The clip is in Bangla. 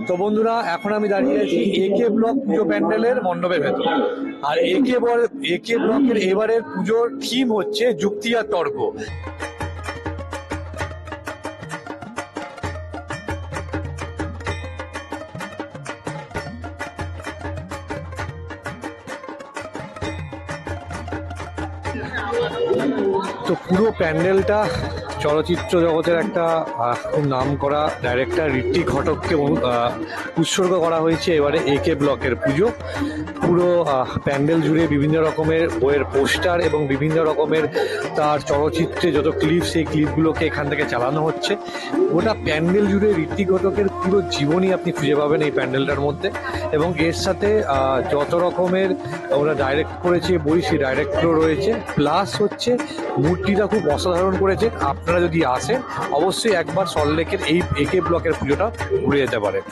তো বন্ধুরা, এখন আমি দাঁড়িয়ে আছি একে ব্লক পুজো প্যান্ডেলের মণ্ডপের ভেতর। আর একে ব্লকের এবারের পুজোর থিম হচ্ছে যুক্তি আর তর্ক। তো পুরো প্যান্ডেলটা চলচ্চিত্র জগতের একটা খুব নাম করা ডাইরেক্টর ঋত্বিক ঘটককে উৎসর্গ করা হয়েছে এবারে একে ব্লকের পুজো। পুরো প্যান্ডেল জুড়ে বিভিন্ন রকমের বইয়ের পোস্টার এবং বিভিন্ন রকমের তার চলচ্চিত্রে যত ক্লিপ, সেই ক্লিপগুলোকে এখান থেকে চালানো হচ্ছে। গোটা প্যান্ডেল জুড়ে ঋত্বিক ঘটকের পুরো জীবনই আপনি খুঁজে পাবেন এই প্যান্ডেলটার মধ্যে। এবং এর সাথে যত রকমের ওরা ডাইরেক্ট করেছে বই, সেই ডাইরেক্টরও রয়েছে। প্লাস হচ্ছে মূর্তিটা খুব অসাধারণ করেছে। আপনারা যদি আসেন অবশ্যই একবার সল্টলেকের এই একে ব্লকের পুজোটা ঘুরে যেতে পারেন।